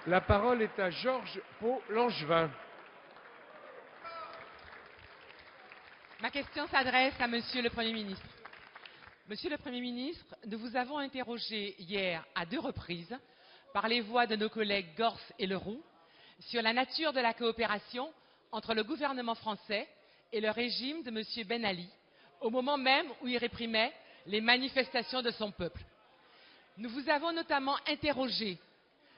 La parole est à Georges Pau-Langevin. Ma question s'adresse à Monsieur le Premier ministre. Monsieur le Premier ministre, nous vous avons interrogé hier à 2 reprises, par les voix de nos collègues Gors et Leroux, sur la nature de la coopération entre le gouvernement français et le régime de M. Ben Ali, au moment même où il réprimait les manifestations de son peuple. Nous vous avons notamment interrogé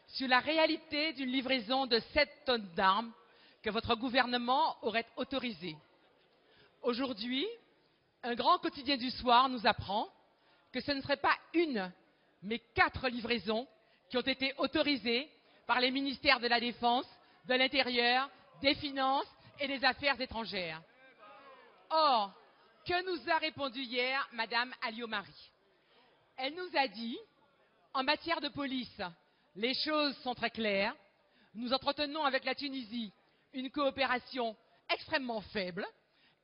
sur la réalité d'une livraison de 7 tonnes d'armes que votre gouvernement aurait autorisées. Aujourd'hui, un grand quotidien du soir nous apprend que ce ne serait pas une, mais 4 livraisons qui ont été autorisées par les ministères de la Défense, de l'Intérieur, des Finances et des Affaires étrangères. Or, que nous a répondu hier Madame Alliot-Marie? Elle nous a dit, en matière de police, les choses sont très claires. Nous entretenons avec la Tunisie une coopération extrêmement faible,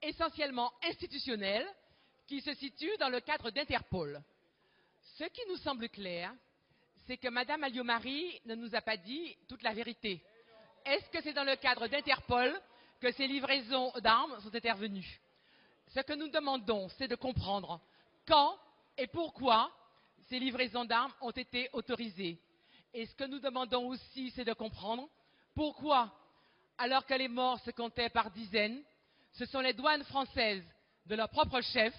essentiellement institutionnelle, qui se situe dans le cadre d'Interpol. Ce qui nous semble clair, c'est que Mme Alliot-Marie ne nous a pas dit toute la vérité. Est-ce que c'est dans le cadre d'Interpol que ces livraisons d'armes sont intervenues? Ce que nous demandons, c'est de comprendre quand et pourquoi ces livraisons d'armes ont été autorisées. Et ce que nous demandons aussi, c'est de comprendre pourquoi, alors que les morts se comptaient par dizaines, ce sont les douanes françaises de leur propre chef,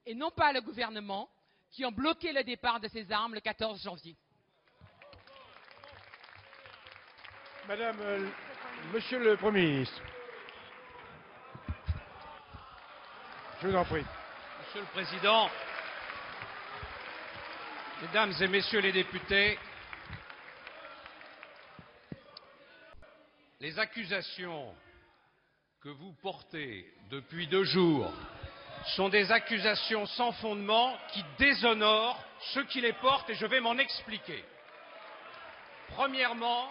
et non pas le gouvernement, qui ont bloqué le départ de ces armes le 14 janvier. Monsieur le Premier ministre. Je vous en prie. Monsieur le Président, Mesdames et Messieurs les députés, les accusations que vous portez depuis 2 jours sont des accusations sans fondement qui déshonorent ceux qui les portent et je vais m'en expliquer. Premièrement,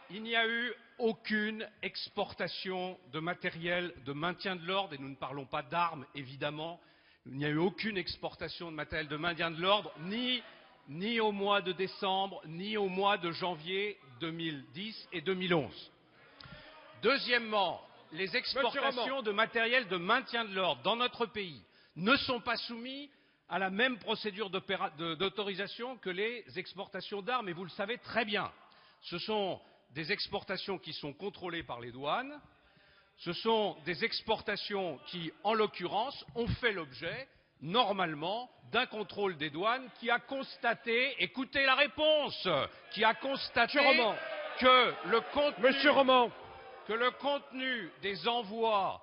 il n'y a eu aucune exportation de matériel de maintien de l'ordre, et nous ne parlons pas d'armes, évidemment. Il n'y a eu aucune exportation de matériel de maintien de l'ordre, ni au mois de décembre, ni au mois de janvier 2010 et 2011. Deuxièmement, les exportations de matériel de maintien de l'ordre dans notre pays ne sont pas soumises à la même procédure d'autorisation que les exportations d'armes, et vous le savez très bien. Ce sont des exportations qui sont contrôlées par les douanes. Ce sont des exportations qui, en l'occurrence, ont fait l'objet, normalement, d'un contrôle des douanes qui a constaté, écoutez la réponse, qui a constaté que le contenu des envois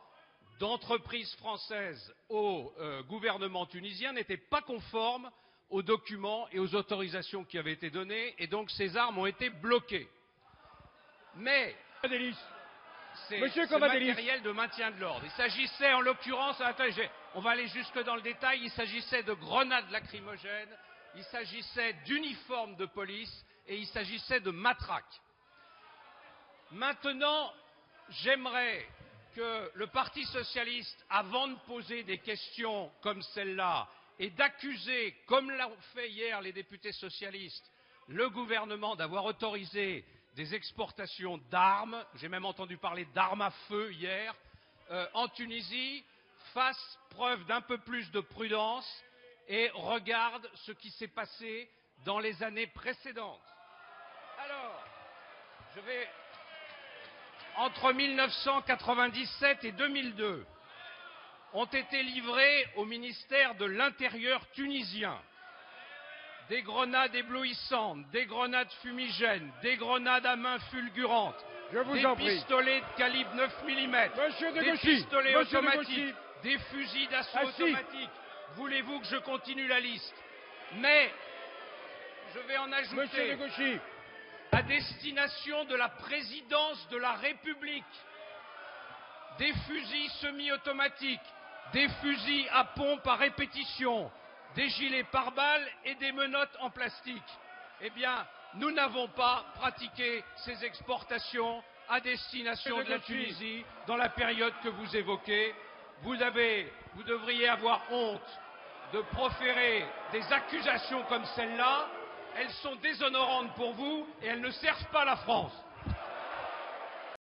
d'entreprises françaises au gouvernement tunisien n'était pas conforme aux documents et aux autorisations qui avaient été données, et donc ces armes ont été bloquées. Mais c'est ce matériel de maintien de l'ordre. Il s'agissait en l'occurrence, on va aller jusque dans le détail, il s'agissait de grenades lacrymogènes, il s'agissait d'uniformes de police et il s'agissait de matraques. Maintenant, j'aimerais que le Parti socialiste, avant de poser des questions comme celle-là et d'accuser, comme l'ont fait hier les députés socialistes, le gouvernement d'avoir autorisé des exportations d'armes, j'ai même entendu parler d'armes à feu hier, en Tunisie, fasse preuve d'un peu plus de prudence et regarde ce qui s'est passé dans les années précédentes. Alors, entre 1997 et 2002, ont été livrées au ministère de l'Intérieur tunisien des grenades éblouissantes, des grenades fumigènes, des grenades à main fulgurantes, des pistolets de calibre 9 mm, des pistolets automatiques, des fusils d'assaut automatiques. Voulez-vous que je continue la liste? Mais je vais en ajouter à destination de la présidence de la République des fusils semi-automatiques, des fusils à pompe à répétition, des gilets pare-balles et des menottes en plastique. Eh bien, nous n'avons pas pratiqué ces exportations à destination de la Tunisie dans la période que vous évoquez. Vous devriez avoir honte de proférer des accusations comme celle-là elles sont déshonorantes pour vous et elles ne servent pas la France.